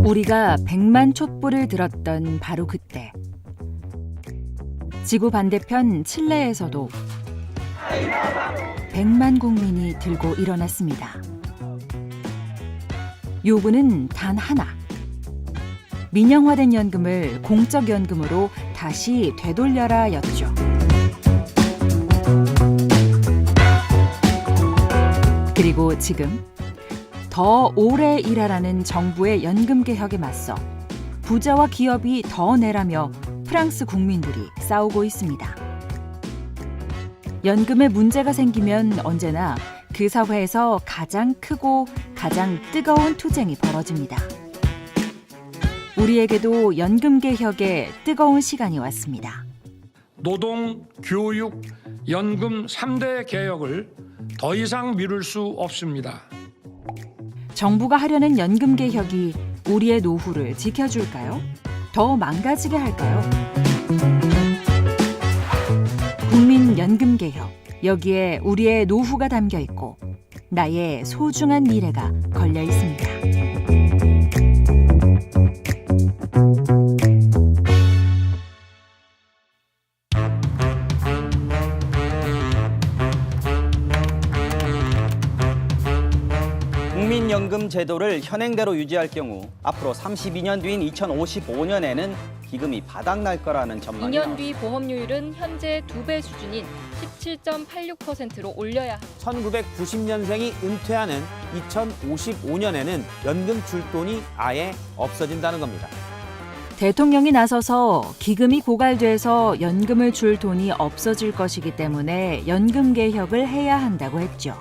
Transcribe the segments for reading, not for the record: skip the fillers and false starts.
우리가 100만 촛불을 들었던 바로 그때 지구 반대편 칠레에서도 100만 국민이 들고 일어났습니다. 요구는 단 하나. 민영화된 연금을 공적 연금으로 다시 되돌려라 였죠. 그리고 지금 더 오래 일하라는 정부의 연금 개혁에 맞서 부자와 기업이 더 내라며 프랑스 국민들이 싸우고 있습니다. 연금에 문제가 생기면 언제나 그 사회에서 가장 크고 가장 뜨거운 투쟁이 벌어집니다. 우리에게도 연금 개혁의 뜨거운 시간이 왔습니다. 노동, 교육, 연금 3대 개혁을 더 이상 미룰 수 없습니다. 정부가 하려는 연금 개혁이 우리의 노후를 지켜줄까요? 더 망가지게 할까요? 국민연금 개혁, 여기에 우리의 노후가 담겨 있고 나의 소중한 미래가 걸려 있습니다. 국민연금 제도를 현행대로 유지할 경우 앞으로 32년 뒤인 2055년에는 기금이 바닥날 거라는 전망이 2년 뒤 보험료율은 현재 2배 수준인 17.86%로 올려야 합니다. 1990년생이 은퇴하는 2055년에는 연금 줄 돈이 아예 없어진다는 겁니다. 대통령이 나서서 기금이 고갈돼서 연금을 줄 돈이 없어질 것이기 때문에 연금 개혁을 해야 한다고 했죠.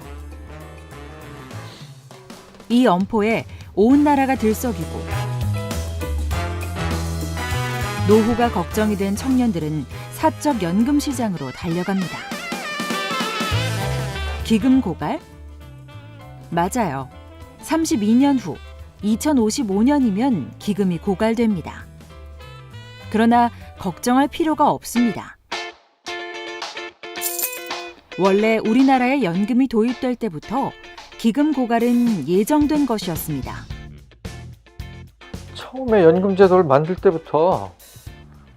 이 엄포에 온 나라가 들썩이고 노후가 걱정이 된 청년들은 사적 연금 시장으로 달려갑니다. 기금 고갈? 맞아요. 32년 후 2055년이면 기금이 고갈됩니다. 그러나 걱정할 필요가 없습니다. 원래 우리나라에 연금이 도입될 때부터 기금 고갈은 예정된 것이었습니다. 처음에 연금제도를 만들 때부터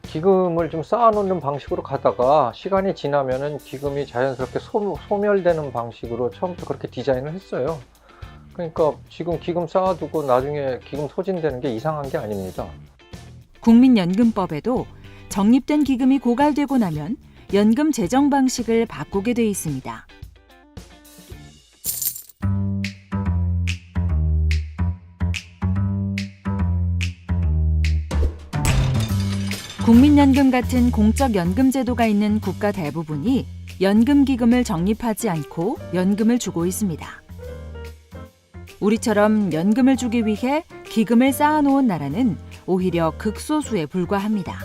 기금을 좀 쌓아놓는 방식으로 가다가 시간이 지나면은 기금이 자연스럽게 소멸되는 방식으로 처음부터 그렇게 디자인을 했어요. 그러니까 지금 기금 쌓아두고 나중에 기금 소진되는 게 이상한 게 아닙니다. 국민연금법에도 적립된 기금이 고갈되고 나면 연금 재정 방식을 바꾸게 돼 있습니다. 국민연금 같은 공적 연금 제도가 있는 국가 대부분이 연금기금을 적립하지 않고 연금을 주고 있습니다. 우리처럼 연금을 주기 위해 기금을 쌓아놓은 나라는 오히려 극소수에 불과합니다.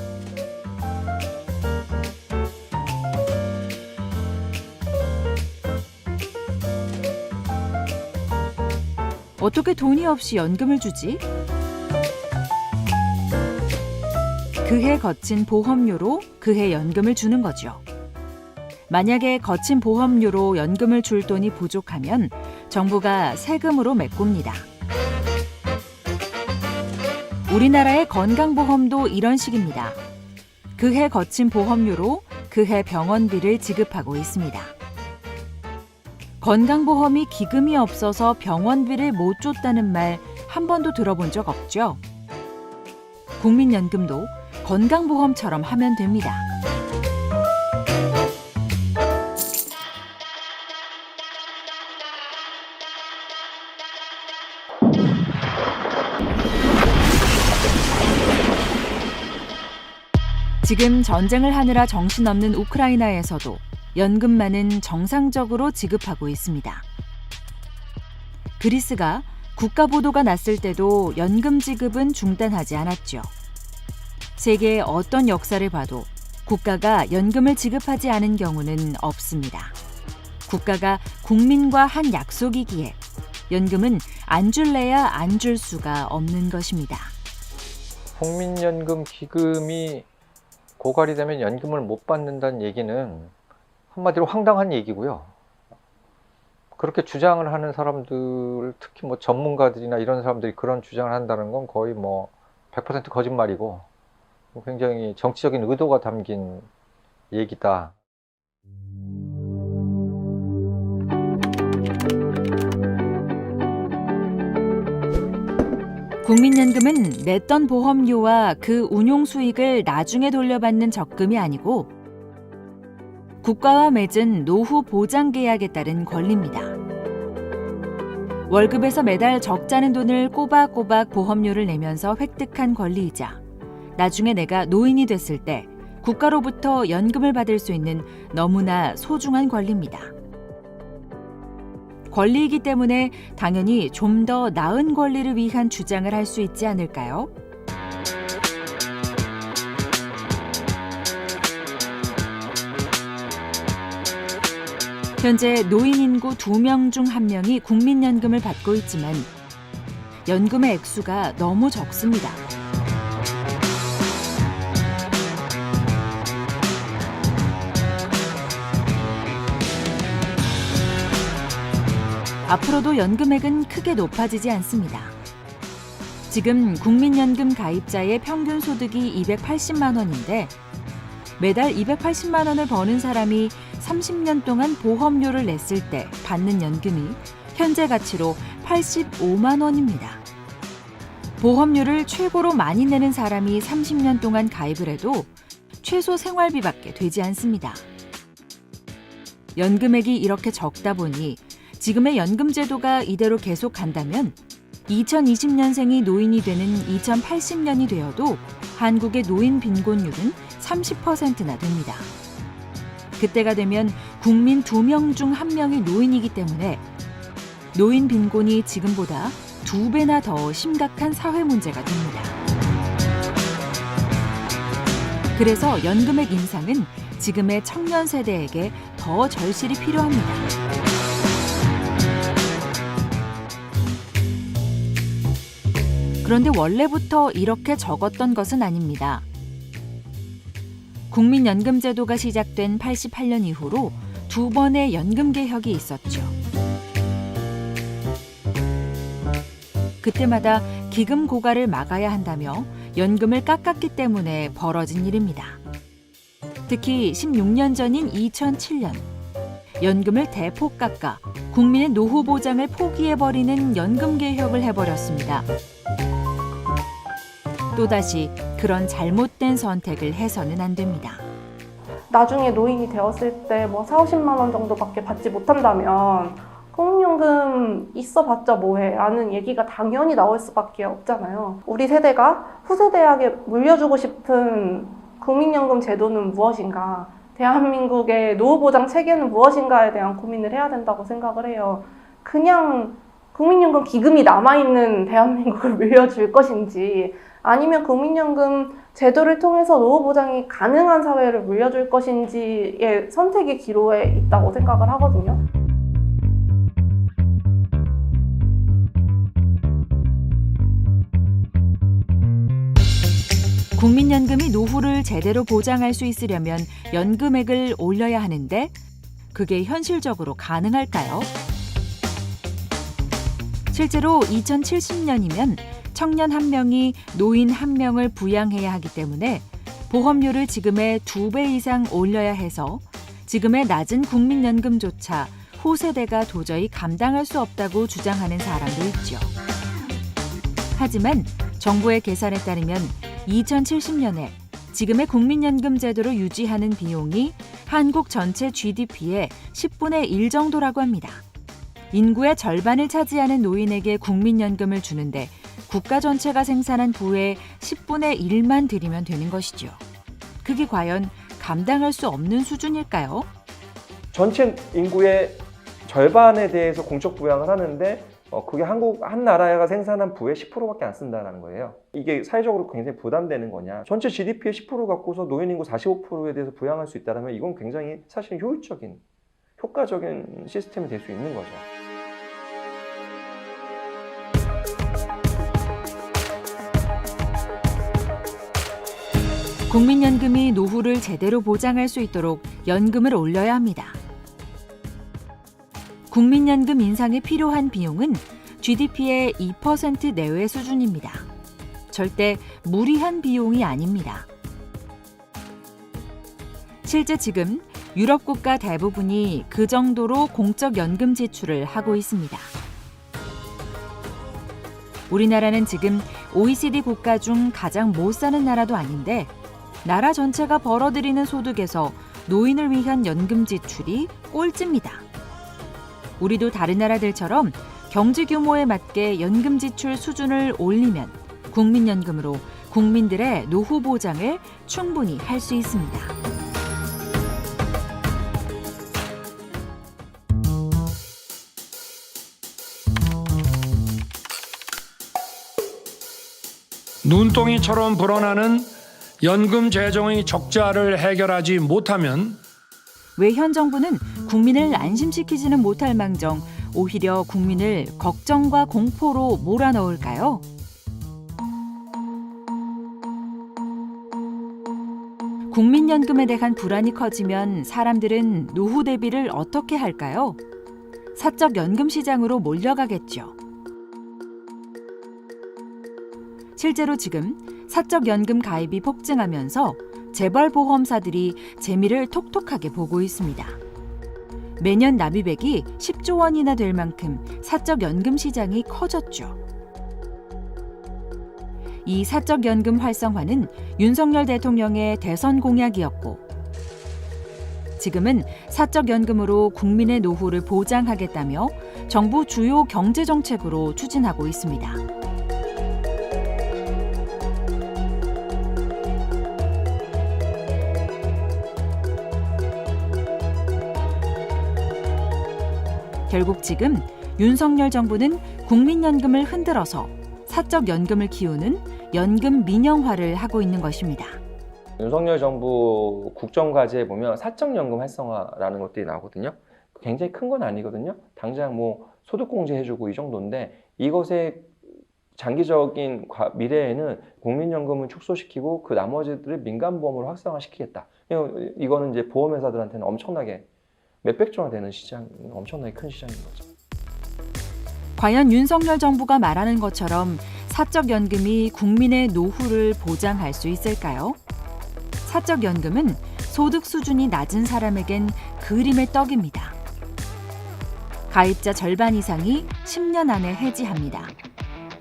어떻게 돈이 없이 연금을 주지? 그해 거친 보험료로 그해 연금을 주는 거죠. 만약에 거친 보험료로 연금을 줄 돈이 부족하면 정부가 세금으로 메꿉니다. 우리나라의 건강보험도 이런 식입니다. 그해 거친 보험료로 그해 병원비를 지급하고 있습니다. 건강보험이 기금이 없어서 병원비를 못 줬다는 말 한 번도 들어본 적 없죠? 국민연금도 건강보험처럼 하면 됩니다. 지금 전쟁을 하느라 정신없는 우크라이나에서도 연금만은 정상적으로 지급하고 있습니다. 그리스가 국가보도가 났을 때도 연금 지급은 중단하지 않았죠. 세계의 어떤 역사를 봐도 국가가 연금을 지급하지 않은 경우는 없습니다. 국가가 국민과 한 약속이기에 연금은 안 줄래야 안 줄 수가 없는 것입니다. 국민연금 기금이 고갈이 되면 연금을 못 받는다는 얘기는 한마디로 황당한 얘기고요. 그렇게 주장을 하는 사람들, 특히 뭐 전문가들이나 이런 사람들이 그런 주장을 한다는 건 거의 뭐 100% 거짓말이고 굉장히 정치적인 의도가 담긴 얘기다. 국민연금은 냈던 보험료와 그 운용 수익을 나중에 돌려받는 적금이 아니고 국가와 맺은 노후 보장 계약에 따른 권리입니다. 월급에서 매달 적잖은 돈을 꼬박꼬박 보험료를 내면서 획득한 권리이자 나중에 내가 노인이 됐을 때 국가로부터 연금을 받을 수 있는 너무나 소중한 권리입니다. 권리이기 때문에 당연히 좀 더 나은 권리를 위한 주장을 할 수 있지 않을까요? 현재 노인 인구 2명 중 1명이 국민연금을 받고 있지만 연금의 액수가 너무 적습니다. 앞으로도 연금액은 크게 높아지지 않습니다. 지금 국민연금 가입자의 평균 소득이 280만 원인데 매달 280만 원을 버는 사람이 30년 동안 보험료를 냈을 때 받는 연금이 현재 가치로 85만 원입니다. 보험료를 최고로 많이 내는 사람이 30년 동안 가입을 해도 최소 생활비밖에 되지 않습니다. 연금액이 이렇게 적다 보니 지금의 연금 제도가 이대로 계속 간다면 2020년생이 노인이 되는 2080년이 되어도 한국의 노인 빈곤율은 30%나 됩니다. 그때가 되면 국민 2명 중 1명이 노인이기 때문에 노인 빈곤이 지금보다 2배나 더 심각한 사회 문제가 됩니다. 그래서 연금액 인상은 지금의 청년 세대에게 더 절실히 필요합니다. 그런데 원래부터 이렇게 적었던 것은 아닙니다. 국민연금 제도가 시작된 88년 이후로 2번의 연금 개혁이 있었죠. 그때마다 기금 고갈을 막아야 한다며 연금을 깎았기 때문에 벌어진 일입니다. 특히 16년 전인 2007년 연금을 대폭 깎아 국민의 노후 보장을 포기해버리는 연금 개혁을 해버렸습니다. 또다시 그런 잘못된 선택을 해서는 안 됩니다. 나중에 노인이 되었을 때 뭐 40~50만 원 정도밖에 받지 못한다면 국민연금 있어봤자 뭐해 라는 얘기가 당연히 나올 수밖에 없잖아요. 우리 세대가 후세대에게 물려주고 싶은 국민연금 제도는 무엇인가, 대한민국의 노후보장 체계는 무엇인가에 대한 고민을 해야 된다고 생각을 해요. 그냥 국민연금 기금이 남아있는 대한민국을 물려줄 것인지 아니면 국민연금 제도를 통해서 노후보장이 가능한 사회를 물려줄 것인지의 선택의 기로에 있다고 생각을 하거든요. 국민연금이 노후를 제대로 보장할 수 있으려면 연금액을 올려야 하는데 그게 현실적으로 가능할까요? 실제로 2070년이면 청년 1명이 노인 1명을 부양해야 하기 때문에 보험료를 지금의 2배 이상 올려야 해서 지금의 낮은 국민연금조차 후세대가 도저히 감당할 수 없다고 주장하는 사람도 있죠. 하지만 정부의 계산에 따르면 2070년에 지금의 국민연금 제도를 유지하는 비용이 한국 전체 GDP의 10분의 1 정도라고 합니다. 인구의 절반을 차지하는 노인에게 국민연금을 주는데 국가 전체가 생산한 부의 10분의 1만 들이면 되는 것이죠. 그게 과연 감당할 수 없는 수준일까요? 전체 인구의 절반에 대해서 공적 부양을 하는데 그게 한 나라가 생산한 부의 10%밖에 안 쓴다는 거예요. 이게 사회적으로 굉장히 부담되는 거냐. 전체 GDP의 10% 갖고서 노인 인구 45%에 대해서 부양할 수 있다면 이건 굉장히 사실 효과적인 시스템이 될 수 있는 거죠. 국민연금이 노후를 제대로 보장할 수 있도록 연금을 올려야 합니다. 국민연금 인상에 필요한 비용은 GDP의 2% 내외 수준입니다. 절대 무리한 비용이 아닙니다. 실제 지금 유럽 국가 대부분이 그 정도로 공적 연금 지출을 하고 있습니다. 우리나라는 지금 OECD 국가 중 가장 못 사는 나라도 아닌데 나라 전체가 벌어들이는 소득에서 노인을 위한 연금 지출이 꼴찌입니다. 우리도 다른 나라들처럼 경제 규모에 맞게 연금 지출 수준을 올리면 국민연금으로 국민들의 노후 보장을 충분히 할 수 있습니다. 눈덩이처럼 불어나는 연금 재정의 적자를 해결하지 못하면 왜 현 정부는 국민을 안심시키지는 못할 망정 오히려 국민을 걱정과 공포로 몰아넣을까요? 국민연금에 대한 불안이 커지면 사람들은 노후 대비를 어떻게 할까요? 사적 연금 시장으로 몰려가겠죠. 실제로 지금 사적 연금 가입이 폭증하면서 재벌 보험사들이 재미를 톡톡하게 보고 있습니다. 매년 납입액이 10조 원이나 될 만큼 사적 연금 시장이 커졌죠. 이 사적 연금 활성화는 윤석열 대통령의 대선 공약이었고 지금은 사적 연금으로 국민의 노후를 보장하겠다며 정부 주요 경제 정책으로 추진하고 있습니다. 결국 지금 윤석열 정부는 국민연금을 흔들어서 사적 연금을 키우는 연금 민영화를 하고 있는 것입니다. 윤석열 정부 국정과제에 보면 사적연금 활성화라는 것들이 나오거든요. 굉장히 큰 건 아니거든요. 당장 뭐 소득공제 해주고 이 정도인데 이것의 장기적인 미래에는 국민연금을 축소시키고 그 나머지들을 민간보험으로 활성화시키겠다. 이거는 이제 보험회사들한테는 엄청나게 몇백조 원 되는 시장, 엄청나게 큰 시장인 거죠. 과연 윤석열 정부가 말하는 것처럼 사적연금이 국민의 노후를 보장할 수 있을까요? 사적연금은 소득 수준이 낮은 사람에겐 그림의 떡입니다. 가입자 절반 이상이 10년 안에 해지합니다.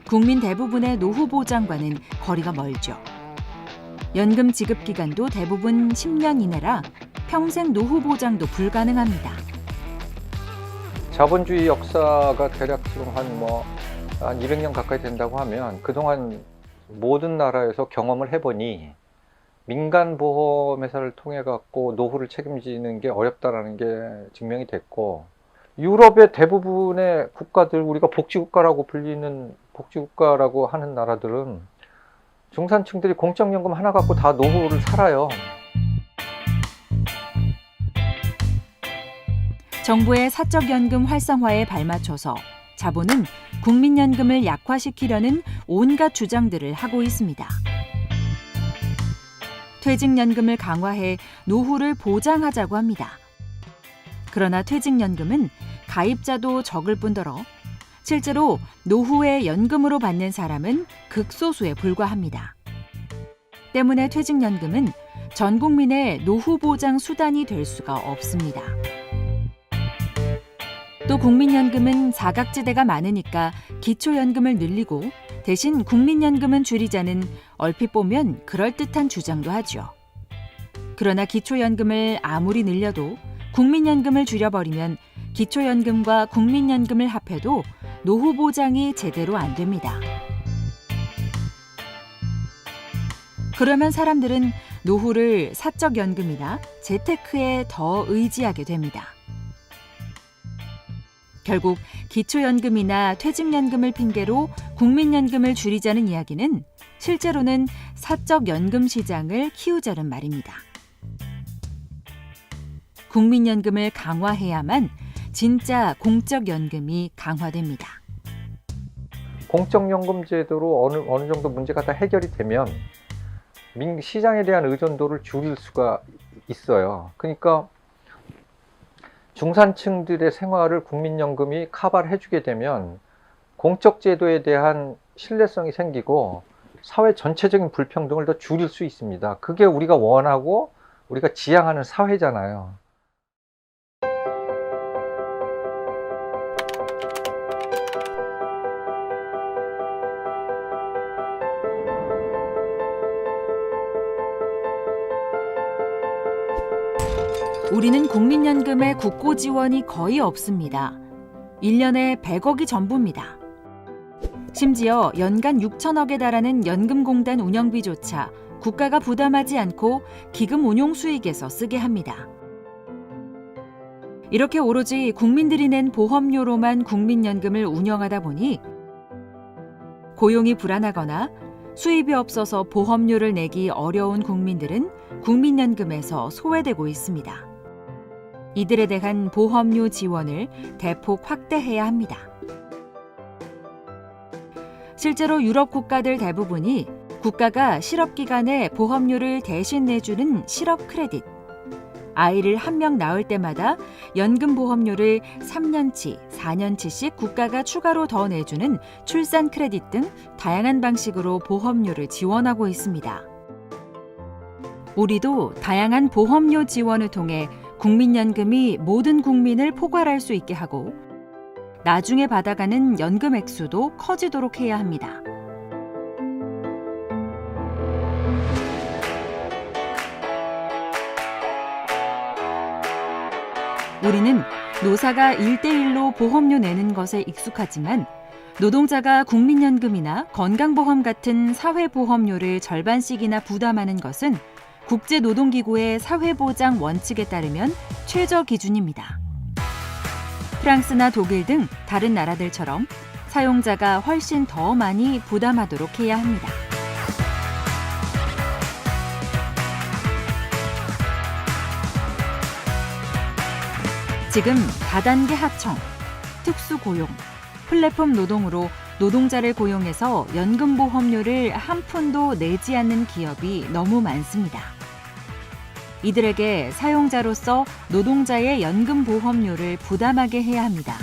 국민 대부분의 노후 보장과는 거리가 멀죠. 연금 지급 기간도 대부분 10년 이내라 평생 노후 보장도 불가능합니다. 자본주의 역사가 대략 지금 한 200년 가까이 된다고 하면 그동안 모든 나라에서 경험을 해보니 민간 보험회사를 통해 갖고 노후를 책임지는 게 어렵다라는 게 증명이 됐고 유럽의 대부분의 국가들 우리가 복지국가라고 불리는 복지국가라고 하는 나라들은 중산층들이 공적연금 하나 갖고 다 노후를 살아요. 정부의 사적연금 활성화에 발맞춰서 자본은 국민연금을 약화시키려는 온갖 주장들을 하고 있습니다. 퇴직연금을 강화해 노후를 보장하자고 합니다. 그러나 퇴직연금은 가입자도 적을 뿐더러 실제로 노후에 연금으로 받는 사람은 극소수에 불과합니다. 때문에 퇴직연금은 전 국민의 노후 보장 수단이 될 수가 없습니다. 또 국민연금은 사각지대가 많으니까 기초연금을 늘리고 대신 국민연금은 줄이자는 얼핏 보면 그럴듯한 주장도 하죠. 그러나 기초연금을 아무리 늘려도 국민연금을 줄여버리면 기초연금과 국민연금을 합해도 노후 보장이 제대로 안 됩니다. 그러면 사람들은 노후를 사적연금이나 재테크에 더 의지하게 됩니다. 결국 기초연금이나 퇴직연금을 핑계로 국민연금을 줄이자는 이야기는 실제로는 사적연금 시장을 키우자는 말입니다. 국민연금을 강화해야만 진짜 공적연금이 강화됩니다. 공적연금 제도로 어느 정도 문제가 다 해결이 되면 시장에 대한 의존도를 줄일 수가 있어요. 그러니까 중산층들의 생활을 국민연금이 커버를 해주게 되면 공적 제도에 대한 신뢰성이 생기고 사회 전체적인 불평등을 더 줄일 수 있습니다. 그게 우리가 원하고 우리가 지향하는 사회잖아요. 우리는 국민연금의 국고 지원이 거의 없습니다. 1년에 100억이 전부입니다. 심지어 연간 6천억에 달하는 연금공단 운영비조차 국가가 부담하지 않고 기금 운용 수익에서 쓰게 합니다. 이렇게 오로지 국민들이 낸 보험료로만 국민연금을 운영하다 보니 고용이 불안하거나 수입이 없어서 보험료를 내기 어려운 국민들은 국민연금에서 소외되고 있습니다. 이들에 대한 보험료 지원을 대폭 확대해야 합니다. 실제로 유럽 국가들 대부분이 국가가 실업기간에 보험료를 대신 내주는 실업 크레딧, 아이를 한 명 낳을 때마다 연금보험료를 3년치, 4년치씩 국가가 추가로 더 내주는 출산 크레딧 등 다양한 방식으로 보험료를 지원하고 있습니다. 우리도 다양한 보험료 지원을 통해 국민연금이 모든 국민을 포괄할 수 있게 하고 나중에 받아가는 연금 액수도 커지도록 해야 합니다. 우리는 노사가 1대1로 보험료 내는 것에 익숙하지만 노동자가 국민연금이나 건강보험 같은 사회보험료를 절반씩이나 부담하는 것은 국제노동기구의 사회보장 원칙에 따르면 최저 기준입니다. 프랑스나 독일 등 다른 나라들처럼 사용자가 훨씬 더 많이 부담하도록 해야 합니다. 지금 다단계 하청, 특수고용, 플랫폼 노동으로 노동자를 고용해서 연금보험료를 한 푼도 내지 않는 기업이 너무 많습니다. 이들에게 사용자로서 노동자의 연금보험료를 부담하게 해야 합니다.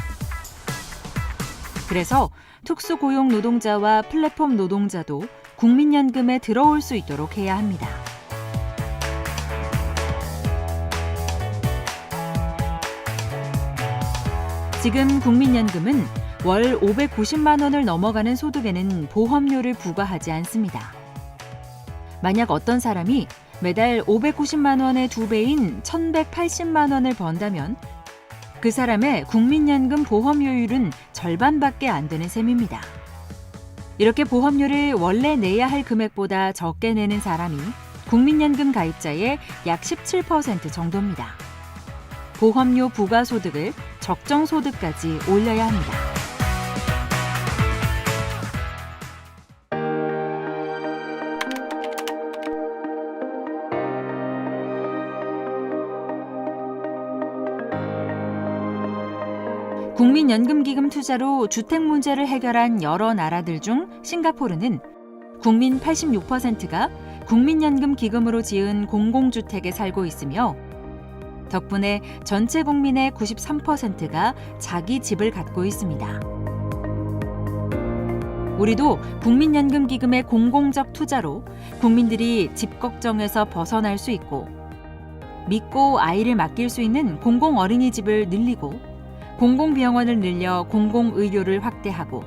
그래서 특수고용 노동자와 플랫폼 노동자도 국민연금에 들어올 수 있도록 해야 합니다. 지금 국민연금은 월 590만 원을 넘어가는 소득에는 보험료를 부과하지 않습니다. 만약 어떤 사람이 매달 590만 원의 2배인 1,180만 원을 번다면 그 사람의 국민연금 보험료율은 절반밖에 안 되는 셈입니다. 이렇게 보험료를 원래 내야 할 금액보다 적게 내는 사람이 국민연금 가입자의 약 17% 정도입니다. 보험료 부과 소득을 적정 소득까지 올려야 합니다. 국민연금기금 투자로 주택 문제를 해결한 여러 나라들 중 싱가포르는 국민 86%가 국민연금 기금으로 지은 공공주택에 살고 있으며 덕분에 전체 국민의 93%가 자기 집을 갖고 있습니다. 우리도 국민연금 기금의 공공적 투자로 국민들이 집 걱정에서 벗어날 수 있고 믿고 아이를 맡길 수 있는 공공어린이집을 늘리고 공공병원을 늘려 공공의료를 확대하고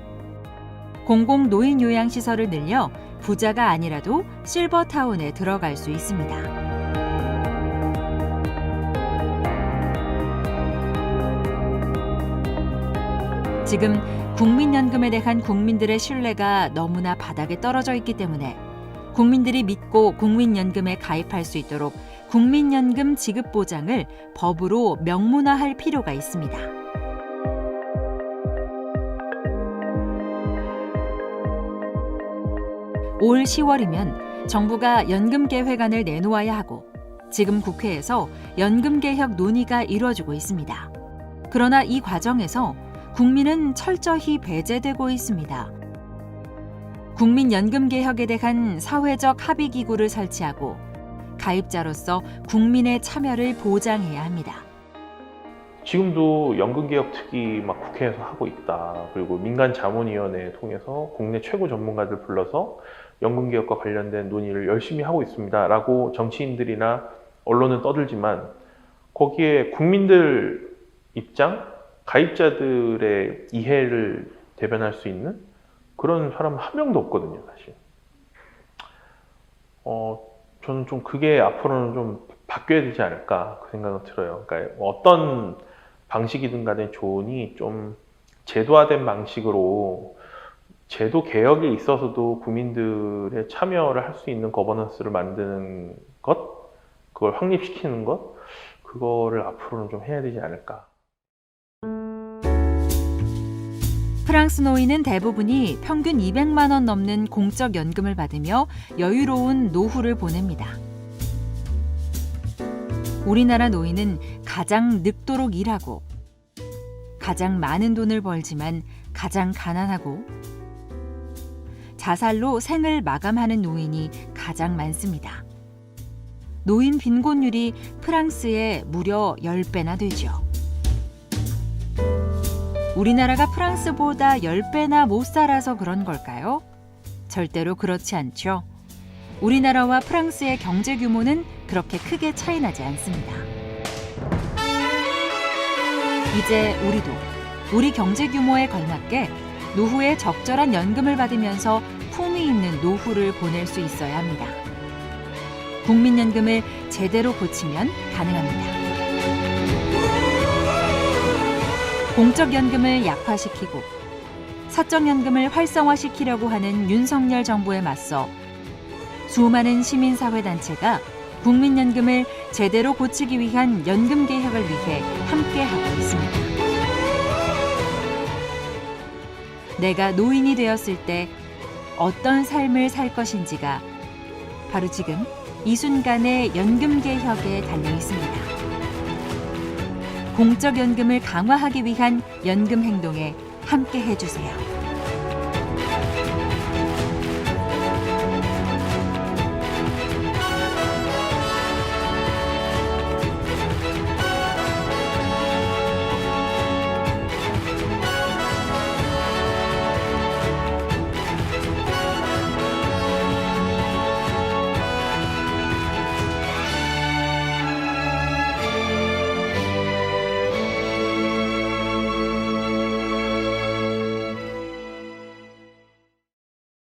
공공노인요양시설을 늘려 부자가 아니라도 실버타운에 들어갈 수 있습니다. 지금 국민연금에 대한 국민들의 신뢰가 너무나 바닥에 떨어져 있기 때문에 국민들이 믿고 국민연금에 가입할 수 있도록 국민연금 지급 보장을 법으로 명문화할 필요가 있습니다. 올 10월이면 정부가 연금계획안을 내놓아야 하고 지금 국회에서 연금개혁 논의가 이루어지고 있습니다. 그러나 이 과정에서 국민은 철저히 배제되고 있습니다. 국민연금개혁에 대한 사회적 합의기구를 설치하고 가입자로서 국민의 참여를 보장해야 합니다. 지금도 연금개혁특위 막 국회에서 하고 있다. 그리고 민간자문위원회 통해서 국내 최고 전문가들 불러서 연금개혁과 관련된 논의를 열심히 하고 있습니다. 라고 정치인들이나 언론은 떠들지만 거기에 국민들 입장, 가입자들의 이해를 대변할 수 있는 그런 사람은 한 명도 없거든요, 사실. 저는 좀 그게 앞으로는 좀 바뀌어야 되지 않을까 그 생각은 들어요. 그러니까 어떤 방식이든 간에 좋으니 좀 제도화된 방식으로 제도 개혁에 있어서도 국민들의 참여를 할 수 있는 거버넌스를 만드는 것, 그걸 확립시키는 것, 그거를 앞으로는 좀 해야 되지 않을까. 프랑스 노인은 대부분이 평균 200만 원 넘는 공적 연금을 받으며 여유로운 노후를 보냅니다. 우리나라 노인은 가장 늙도록 일하고 가장 많은 돈을 벌지만 가장 가난하고 자살로 생을 마감하는 노인이 가장 많습니다. 노인 빈곤율이 프랑스의 무려 10배나 되죠. 우리나라가 프랑스보다 10배나 못 살아서 그런 걸까요? 절대로 그렇지 않죠. 우리나라와 프랑스의 경제 규모는 그렇게 크게 차이 나지 않습니다. 이제 우리도 우리 경제 규모에 걸맞게 노후에 적절한 연금을 받으면서 품위 있는 노후를 보낼 수 있어야 합니다. 국민연금을 제대로 고치면 가능합니다. 공적연금을 약화시키고 사적연금을 활성화시키려고 하는 윤석열 정부에 맞서 수많은 시민사회단체가 국민연금을 제대로 고치기 위한 연금개혁을 위해 함께하고 있습니다. 내가 노인이 되었을 때 어떤 삶을 살 것인지가 바로 지금 이 순간의 연금개혁에 달려 있습니다. 공적연금을 강화하기 위한 연금 행동에 함께 해주세요.